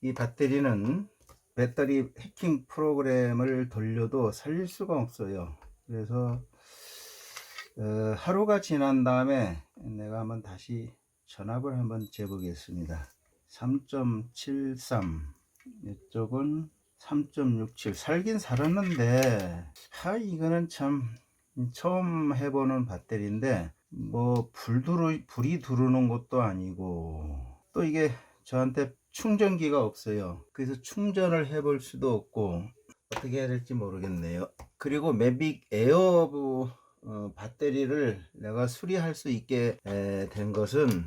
이 배터리는 배터리 해킹 프로그램을 돌려도 살릴 수가 없어요. 그래서 하루가 지난 다음에 내가 한번 다시 전압을 한번 재보겠습니다. 3.73, 이쪽은 3.67. 살긴 살았는데 이거는 참 처음 해보는 배터리인데 뭐 불이 들어오는 것도 아니고, 또 이게 저한테 충전기가 없어요. 그래서 충전을 해볼 수도 없고 어떻게 해야 될지 모르겠네요. 그리고 매빅 에어 배터리를 내가 수리할 수 있게 된 것은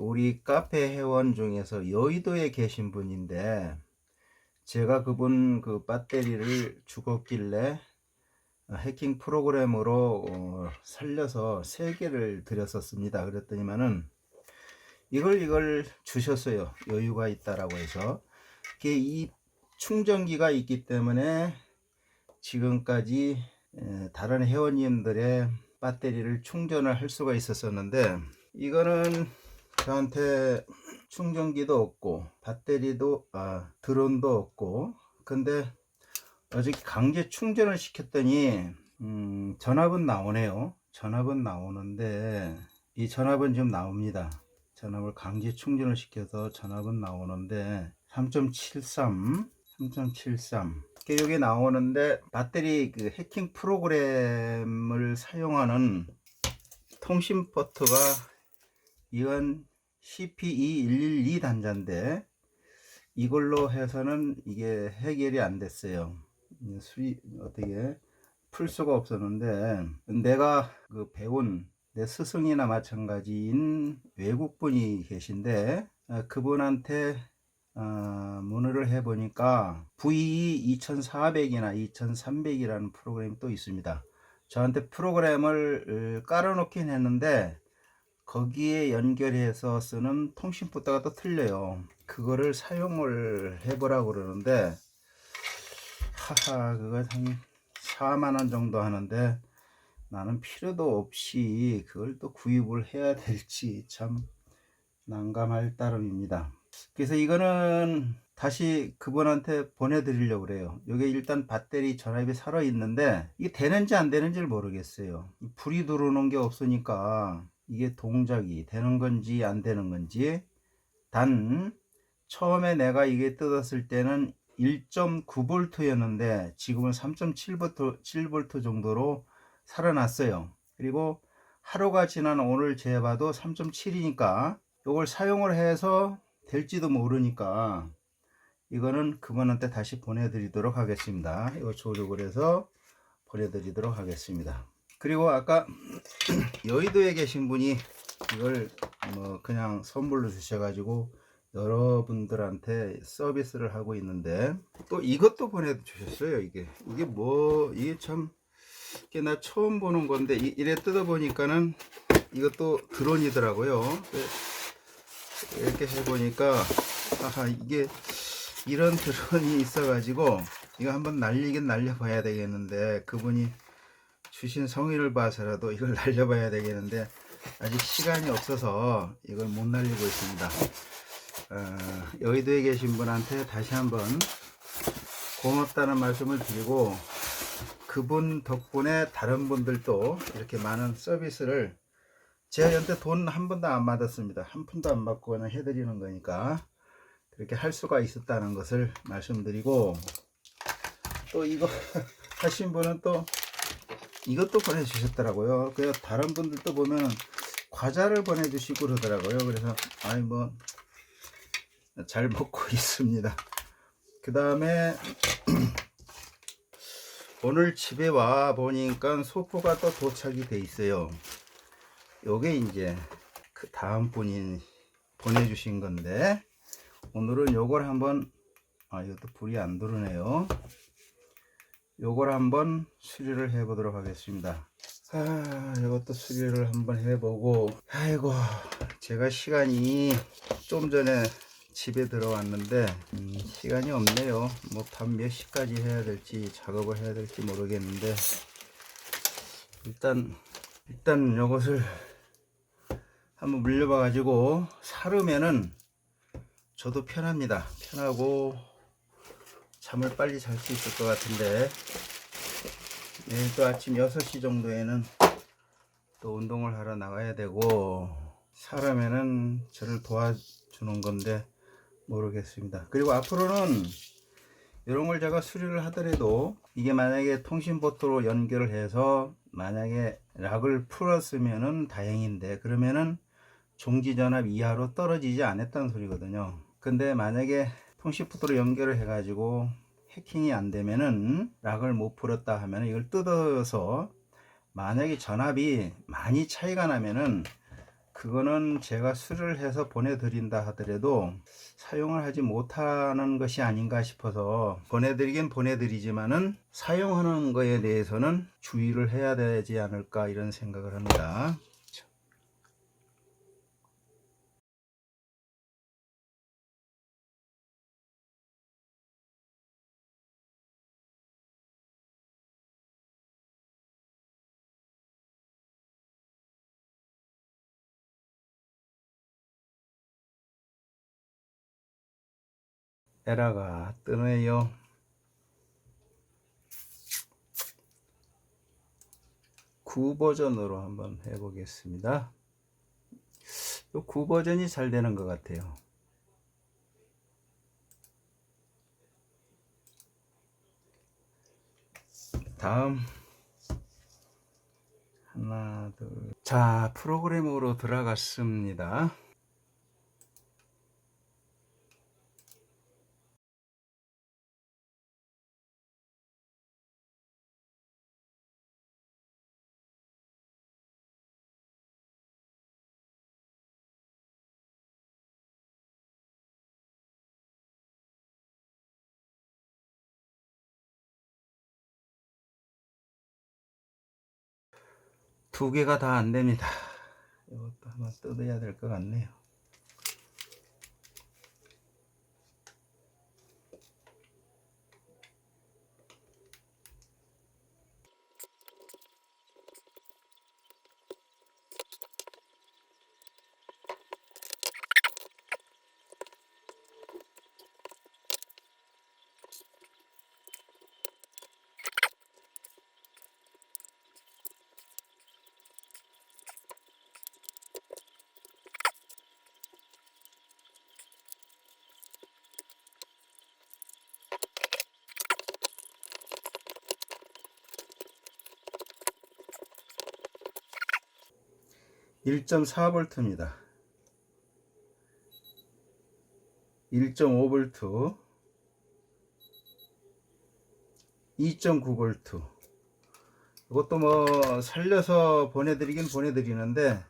우리 카페 회원 중에서 여의도에 계신 분인데, 제가 그분 배터리를 죽었길래 해킹 프로그램으로 살려서 3개를 드렸었습니다. 그랬더니만은 이걸 주셨어요. 여유가 있다라고 해서. 이 충전기가 있기 때문에 지금까지 다른 회원님들의 배터리를 충전을 할 수가 있었었는데, 이거는 저한테 충전기도 없고 배터리도 드론도 없고, 근데 어저께 강제 충전을 시켰더니 전압은 나오네요. 전압은 나오는데, 이 전압은 지금 나옵니다. 전압을 강제 충전을 시켜서 전압은 나오는데 3.73 이게 나오는데, 배터리 해킹 프로그램을 사용하는 통신 포트가 이건 CP2112 단자인데, 이걸로 해서는 이게 해결이 안 됐어요. 어떻게 풀 수가 없었는데, 내가 배운 내 스승이나 마찬가지인 외국분이 계신데, 그분한테 문의를 해보니까 VE 2400이나 2300이라는 프로그램이 또 있습니다. 저한테 프로그램을 깔아놓긴 했는데 거기에 연결해서 쓰는 통신 포트가 또 틀려요. 그거를 사용을 해보라고 그러는데, 그거 한 4만원 정도 하는데 나는 필요도 없이 그걸 또 구입을 해야 될지 참 난감할 따름입니다. 그래서 이거는 다시 그분한테 보내드리려고 그래요. 여기 일단 배터리 전압이 살아 있는데 이게 되는지 안 되는지를 모르겠어요. 불이 들어오는 게 없으니까 이게 동작이 되는 건지 안 되는 건지. 단 처음에 내가 이게 뜯었을 때는 1.9V 였는데 지금은 3.7V 정도로 살아났어요. 그리고 하루가 지난 오늘 재봐도 3.7이니까 이걸 사용을 해서 될지도 모르니까 이거는 그분한테 다시 보내드리도록 하겠습니다. 이거 조립을 해서 보내드리도록 하겠습니다. 그리고 아까 여의도에 계신 분이 이걸 그냥 선물로 주셔가지고 여러분들한테 서비스를 하고 있는데, 또 이것도 보내주셨어요. 이게 참, 이게 나 처음 보는 건데 이래 뜯어보니까는 이것도 드론이더라고요. 이렇게 해보니까 이게 이런 드론이 있어가지고 이거 한번 날리긴 날려봐야 되겠는데, 그분이 주신 성의를 봐서라도 이걸 날려봐야 되겠는데 아직 시간이 없어서 이걸 못 날리고 있습니다. 여의도에 계신 분한테 다시 한번 고맙다는 말씀을 드리고, 그분 덕분에 다른 분들도 이렇게 많은 서비스를, 제가 연태 돈 한 번도 안 받았습니다. 한 푼도 안 받고 그냥 해드리는 거니까 그렇게 할 수가 있었다는 것을 말씀드리고, 또 이거 하신 분은 또 이것도 보내주셨더라고요. 그 다른 분들도 보면 과자를 보내주시고 그러더라고요. 그래서 잘 먹고 있습니다. 그 다음에 오늘 집에 와 보니까 소포가 또 도착이 돼 있어요. 요게 이제 그 다음 분이 보내주신 건데, 오늘은 요걸 한번, 이것도 불이 안 들어오네요. 요걸 한번 수리를 해 보도록 하겠습니다. 이것도 수리를 한번 해보고, 아이고, 제가 시간이 좀 전에 집에 들어왔는데 시간이 없네요. 밤 몇 시까지 해야 될지, 작업을 해야 될지 모르겠는데, 일단 요것을 한번 물려봐 가지고 사르면은 저도 편합니다. 편하고 잠을 빨리 잘 수 있을 것 같은데, 내일 또 아침 6시 정도에는 또 운동을 하러 나가야 되고, 사람에는 저를 도와주는 건데 모르겠습니다. 그리고 앞으로는 이런 걸 제가 수리를 하더라도, 이게 만약에 통신보트로 연결을 해서 만약에 락을 풀었으면은 다행인데, 그러면은 종지전압 이하로 떨어지지 않았다는 소리거든요. 근데 만약에 통신보트로 연결을 해 가지고 해킹이 안 되면은, 락을 못 풀었다 하면은 이걸 뜯어서 만약에 전압이 많이 차이가 나면은, 그거는 제가 수리를 해서 보내드린다 하더라도 사용을 하지 못하는 것이 아닌가 싶어서, 보내드리긴 보내드리지만은 사용하는 거에 대해서는 주의를 해야 되지 않을까, 이런 생각을 합니다. 에러가 뜨네요. 구 버전으로 한번 해보겠습니다. 이 9버전이 잘 되는 것 같아요. 다음, 하나, 둘. 자, 프로그램으로 들어갔습니다. 두 개가 다 안 됩니다. 이것도 한번 뜯어야 될 것 같네요. (1.4V) 입니다. 1.5V, 2.9V. 이것도 뭐 살려서 보내드리긴 보내드리는데,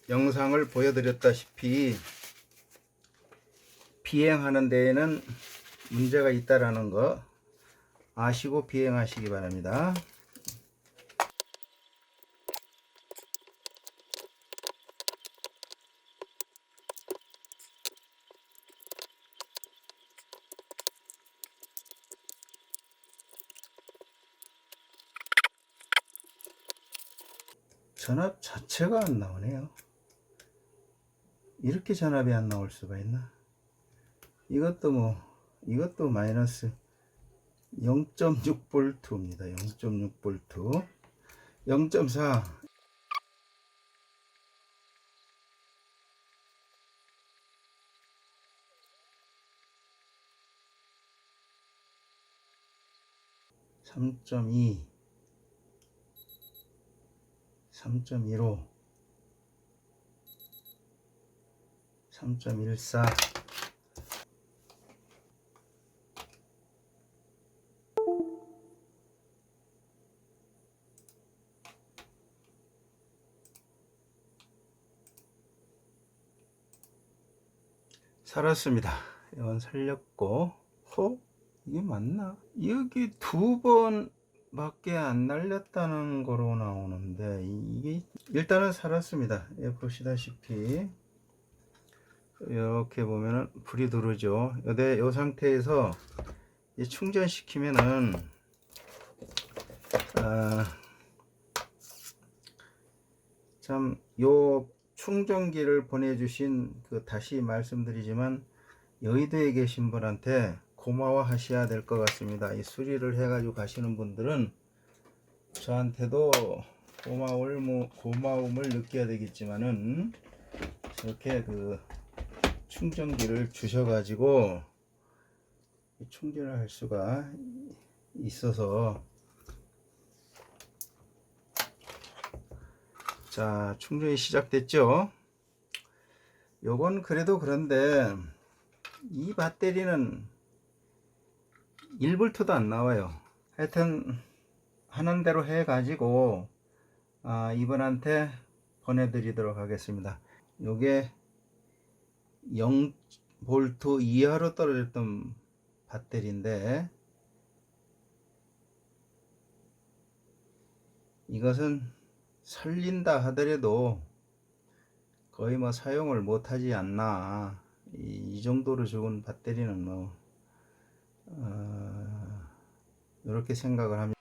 영상을 보여드렸다시피 비행하는 데에는 문제가 있다라는 거 아시고 비행하시기 바랍니다. 전압 자체가 안 나오네요. 이렇게 전압이 안 나올 수가 있나? 이것도 마이너스 0.6V입니다. 0.6V, 0.4. 3.2, 3.15, 3.14. 살았습니다. 이건 살렸고, 이게 맞나? 여기 2번 밖에 안 날렸다는 거로 나오는데, 이게 일단은 살았습니다. 예, 보시다시피 이렇게 보면은 불이 들어오죠. 이 상태에서 충전시키면은, 참 요 충전기를 보내주신 다시 말씀드리지만 여의도에 계신 분한테 고마워 하셔야 될 것 같습니다. 이 수리를 해가지고 가시는 분들은 저한테도 고마움을 느껴야 되겠지만은 저렇게 충전기를 주셔가지고 충전을 할 수가 있어서, 자, 충전이 시작됐죠. 요건 그래도 그런데 이 배터리는 1V도 안 나와요. 하여튼 하는 대로 해 가지고 이분한테 보내드리도록 하겠습니다. 요게 0V 이하로 떨어졌던 배터리인데, 이것은 살린다 하더라도 거의 뭐 사용을 못하지 않나. 이 정도로 좋은 배터리는 뭐 이렇게 생각을 합니다.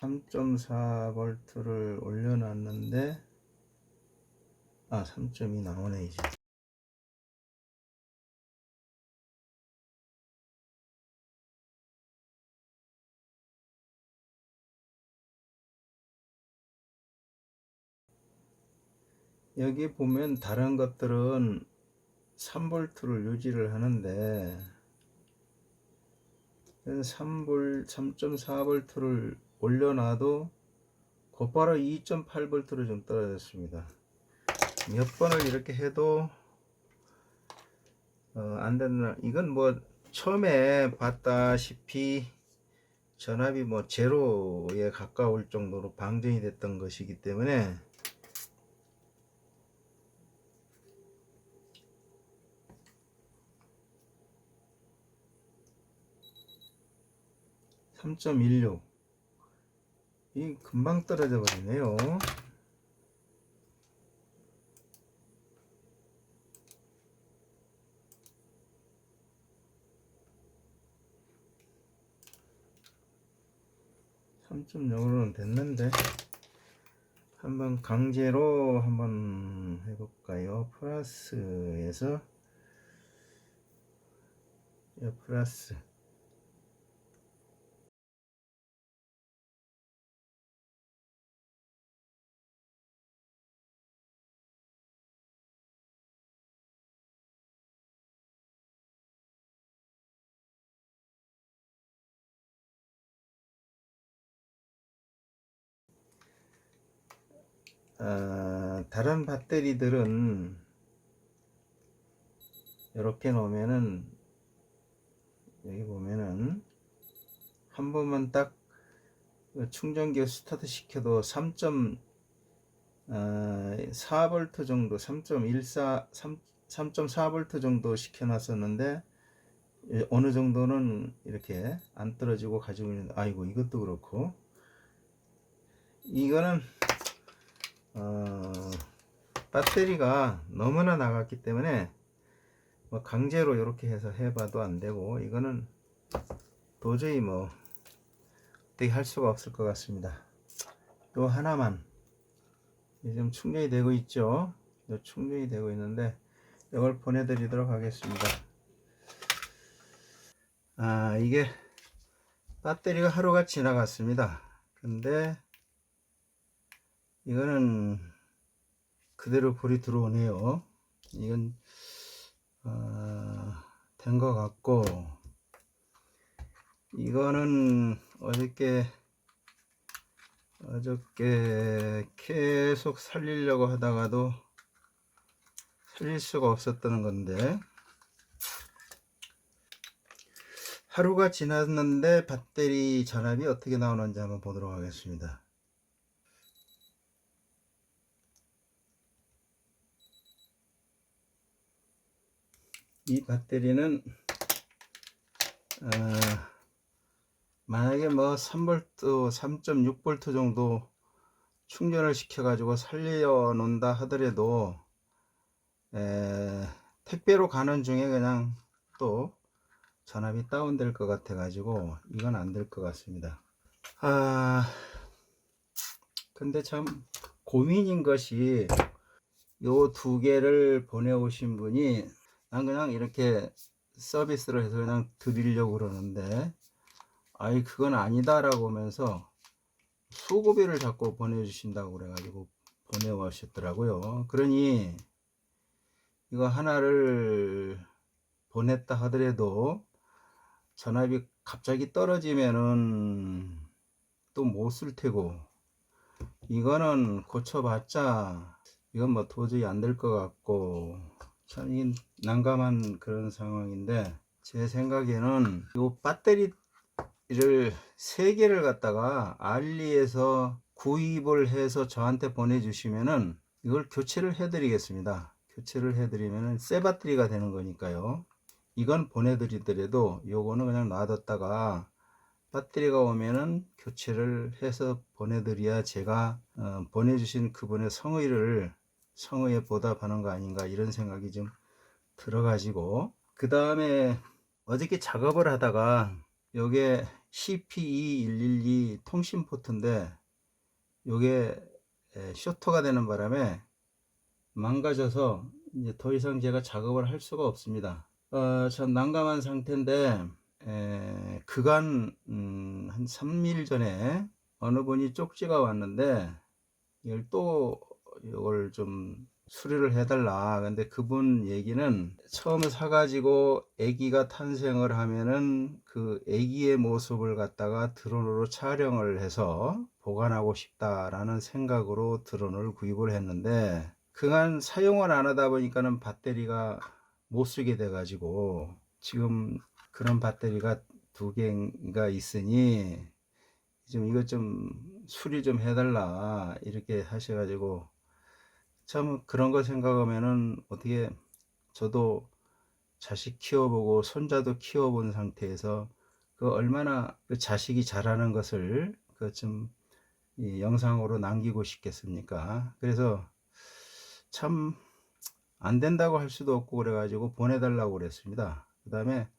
3.4V를 올려놨는데 3.2 나오네 이제. 여기 보면 다른 것들은 3V를 유지를 하는데 3.4V를 올려놔도 곧바로 2.8V로 좀 떨어졌습니다. 몇 번을 이렇게 해도 안 된다. 이건 뭐 처음에 봤다시피 전압이 뭐 제로에 가까울 정도로 방전이 됐던 것이기 때문에 (3.16) 이 금방 떨어져 버리네요. (3.0으로는) 됐는데 한번 강제로 한번 해볼까요? 플러스에서 플러스 다른 배터리들은 이렇게 놓으면은 여기 보면은 한 번만 딱 충전기 스타트 시켜도 3.4V 정도, 3.4V 정도 시켜 놨었는데 어느 정도는 이렇게 안 떨어지고 가지고 있는데, 아이고 이것도 그렇고 이거는 배터리가 너무나 나갔기 때문에 뭐 강제로 이렇게 해서 해봐도 안 되고, 이거는 도저히 뭐 어떻게 할 수가 없을 것 같습니다. 또 하나만 지금 충전이 되고 있죠. 충전이 되고 있는데 이걸 보내드리도록 하겠습니다. 이게 배터리가 하루가 지나갔습니다. 근데 이거는 그대로 불이 들어오네요. 이건 된 것 같고, 이거는 어저께 계속 살리려고 하다가도 살릴 수가 없었던 건데, 하루가 지났는데 배터리 전압이 어떻게 나오는지 한번 보도록 하겠습니다. 이 배터리는 만약에 뭐 3V, 3.6V 정도 충전을 시켜 가지고 살려 놓는다 하더라도 택배로 가는 중에 그냥 또 전압이 다운될 것 같아 가지고 이건 안 될 것 같습니다. 근데 참 고민인 것이 요 두 개를 보내오신 분이 난 그냥 이렇게 서비스를 해서 그냥 드리려고 그러는데 아이 그건 아니다 라고 하면서 수고비를 자꾸 보내주신다고 그래가지고 보내오셨더라고요. 그러니 이거 하나를 보냈다 하더라도 전압이 갑자기 떨어지면은 또 못 쓸 테고 이거는 고쳐봤자 이건 뭐 도저히 안 될 것 같고 참 난감한 그런 상황인데 제 생각에는 이 배터리를 3개를 갖다가 알리에서 구입을 해서 저한테 보내주시면은 이걸 교체를 해 드리겠습니다. 교체를 해 드리면은 새 배터리가 되는 거니까요. 이건 보내드리더라도 요거는 그냥 놔뒀다가 배터리가 오면은 교체를 해서 보내드려야 제가 보내주신 그분의 성의에 보답하는 거 아닌가 이런 생각이 좀 들어가지고 그 다음에 어저께 작업을 하다가 요게 CP2112 통신 포트인데 요게 쇼트가 되는 바람에 망가져서 이제 더 이상 제가 작업을 할 수가 없습니다. 참 난감한 상태인데 그간 한 3일 전에 어느 분이 쪽지가 왔는데 이걸 좀 수리를 해달라. 근데 그분 얘기는 처음 사가지고 아기가 탄생을 하면은 그 아기의 모습을 갖다가 드론으로 촬영을 해서 보관하고 싶다라는 생각으로 드론을 구입을 했는데 그간 사용을 안 하다 보니까는 배터리가 못 쓰게 돼 가지고 지금 그런 배터리가 2개가 있으니 좀 이것 좀 수리 좀 해달라 이렇게 하셔가지고 참 그런 거 생각하면은 어떻게 저도 자식 키워보고 손자도 키워본 상태에서 그 얼마나 그 자식이 자라는 것을 그 좀 영상으로 남기고 싶겠습니까? 그래서 참 안 된다고 할 수도 없고 그래가지고 보내달라고 그랬습니다. 그 다음에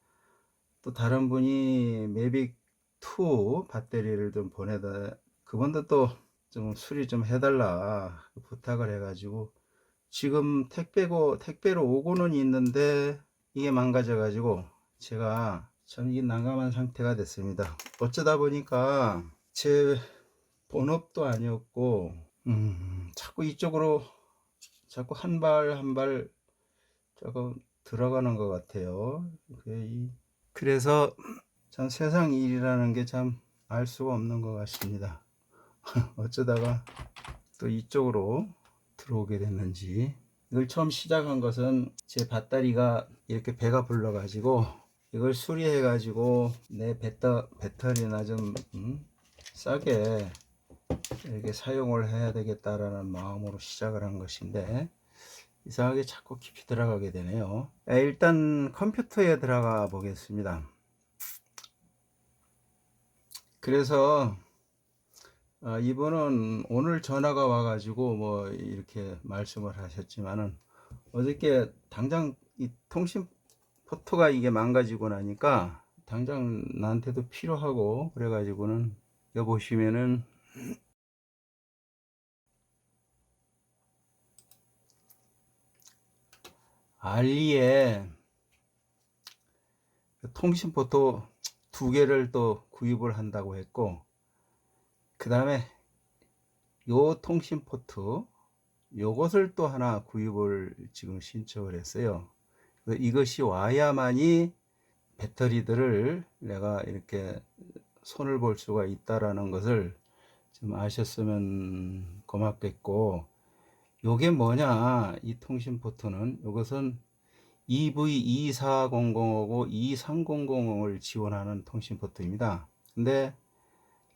또 다른 분이 매빅 2 배터리를 좀 보내다 그분도 또 좀 수리 좀 해달라 부탁을 해가지고 지금 택배로 오고는 있는데 이게 망가져 가지고 제가 참 이게 난감한 상태가 됐습니다. 어쩌다 보니까 제 본업도 아니었고 자꾸 이쪽으로 자꾸 한 발 한 발 조금 들어가는 것 같아요. 그래서 참 세상 일이라는 게 참 알 수가 없는 것 같습니다. 어쩌다가 또 이쪽으로 들어오게 됐는지. 이걸 처음 시작한 것은 제 배터리가 이렇게 배가 불러 가지고 이걸 수리해 가지고 내 배터리나 좀 싸게 이렇게 사용을 해야 되겠다라는 마음으로 시작을 한 것인데 이상하게 자꾸 깊이 들어가게 되네요. 일단 컴퓨터에 들어가 보겠습니다. 그래서 이분은 오늘 전화가 와가지고 뭐 이렇게 말씀을 하셨지만은 어저께 당장 이 통신 포트가 이게 망가지고 나니까 당장 나한테도 필요하고 그래가지고는 여기 보시면은 알리에 통신 포트 2개를 또 구입을 한다고 했고 그 다음에 요 통신 포트 요것을 또 하나 구입을 지금 신청을 했어요. 이것이 와야만이 배터리들을 내가 이렇게 손을 볼 수가 있다라는 것을 좀 아셨으면 고맙겠고 요게 뭐냐 이 통신 포트는 요것은 EV2400하고 2300을 지원하는 통신 포트입니다. 근데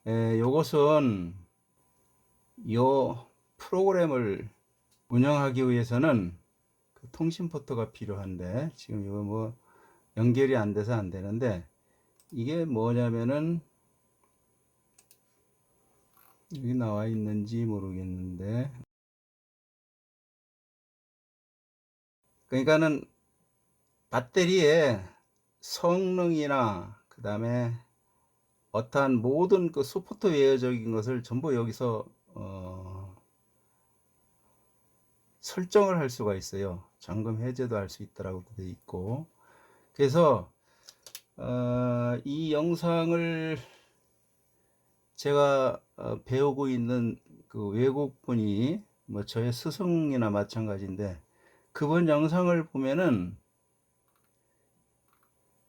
요것은 요 프로그램을 운영하기 위해서는 그 통신 포트가 필요한데 지금 이거 뭐 연결이 안 돼서 안 되는데 이게 뭐냐면은 여기 나와 있는지 모르겠는데, 그러니까는 배터리의 성능이나 그 다음에 어떠한 모든 그 소프트웨어적인 것을 전부 여기서 설정을 할 수가 있어요. 잠금 해제도 할 수 있다라고 되어 있고, 그래서 이 영상을 제가 배우고 있는 그 외국분이 뭐 저의 스승이나 마찬가지인데, 그분 영상을 보면은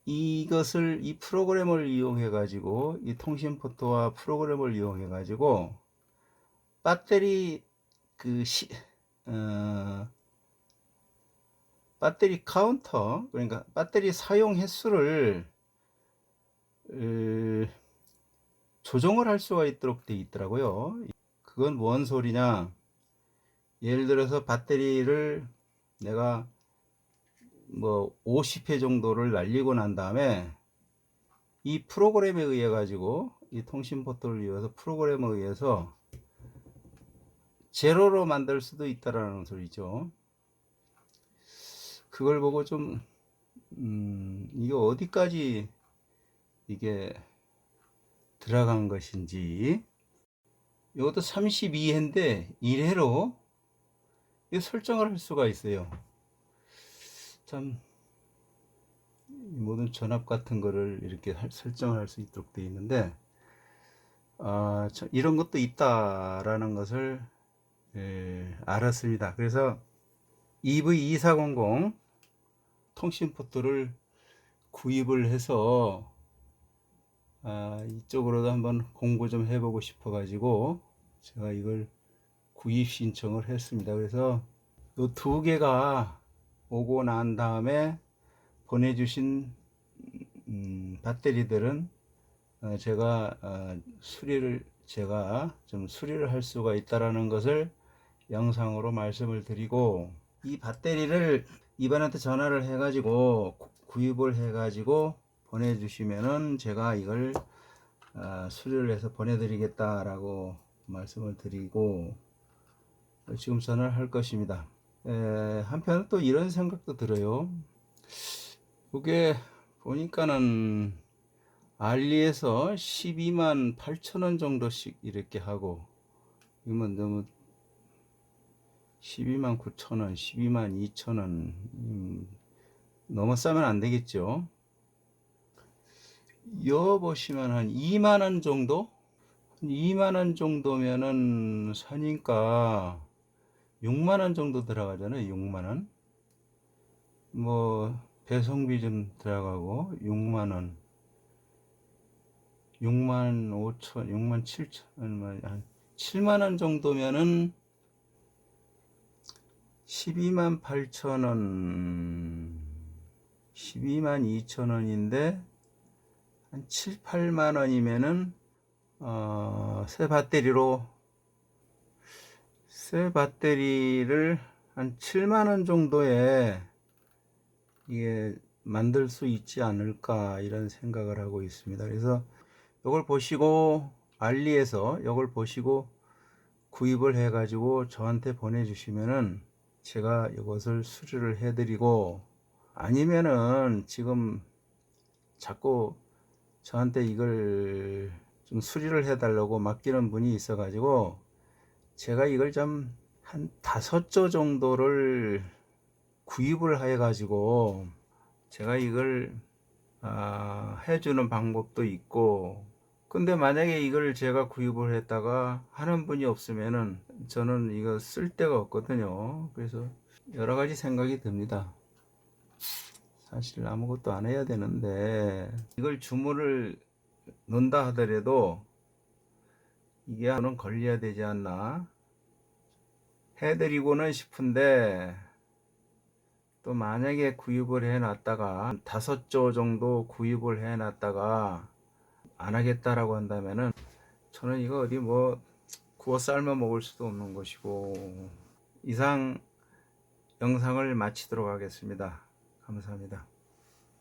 이것을 이 프로그램을 이용해 가지고 이 통신 포트와 프로그램을 이용해 가지고 배터리 그 배터리 카운터, 그러니까 배터리 사용 횟수를 조정을 할 수가 있도록 되어 있더라고요. 그건 뭔 소리냐? 예를 들어서 배터리를 내가 뭐 50회 정도를 날리고 난 다음에 이 프로그램에 의해 가지고 이 통신 포트를 이용해서 프로그램에 의해서 제로로 만들 수도 있다라는 소리죠. 그걸 보고 좀 이게 어디까지 이게 들어간 것인지. 이것도 32회인데 1회로 설정을 할 수가 있어요. 참 모든 전압 같은 거를 이렇게 설정을 할 수 있도록 되어 있는데, 이런 것도 있다라는 것을 알았습니다. 그래서 EV2400 통신 포트를 구입을 해서 이쪽으로도 한번 공부 좀 해보고 싶어 가지고 제가 이걸 구입 신청을 했습니다. 그래서 이 두 개가 오고 난 다음에 보내주신 배터리들은 제가 수리를 할 수가 있다라는 것을 영상으로 말씀을 드리고, 이 배터리를 이번한테 전화를 해 가지고 구입을 해 가지고 보내주시면은 제가 이걸 수리를 해서 보내드리겠다라고 말씀을 드리고 지금 전화를 할 것입니다. 한편 또 이런 생각도 들어요. 이게 보니까는 알리에서 12만 8천 원 정도씩 이렇게 하고, 이건 너무 12만 9천 원, 12만 2천 원 너무 싸면 안 되겠죠. 여 보시면 한 2만 원 정도? 2만 원 정도면은 사니까 6만 원 정도 들어가잖아요. 6만 원. 뭐 배송비 좀 들어가고 6만 원. 6만 5천, 6만 7천, 한 7만 원 정도면은 12만 8천 원, 12만 2천 원인데 한 7, 8만 원이면은 새 배터리를 한 7만 원 정도에 이게 만들 수 있지 않을까 이런 생각을 하고 있습니다. 그래서 이걸 보시고 알리에서 이걸 보시고 구입을 해 가지고 저한테 보내주시면은 제가 이것을 수리를 해 드리고, 아니면은 지금 자꾸 저한테 이걸 좀 수리를 해 달라고 맡기는 분이 있어 가지고 제가 이걸 좀 한 5조 정도를 구입을 해 가지고 제가 이걸 해주는 방법도 있고, 근데 만약에 이걸 제가 구입을 했다가 하는 분이 없으면은 저는 이거 쓸 데가 없거든요. 그래서 여러 가지 생각이 듭니다. 사실 아무것도 안 해야 되는데 이걸 주문을 넣는다 하더라도 이게 한번 걸려야 되지 않나 해드리고는 싶은데, 또 만약에 구입을 해 놨다가 5조 정도 구입을 해 놨다가 안 하겠다라고 한다면은 저는 이거 어디 뭐 구워 삶아 먹을 수도 없는 것이고. 이상 영상을 마치도록 하겠습니다. 감사합니다.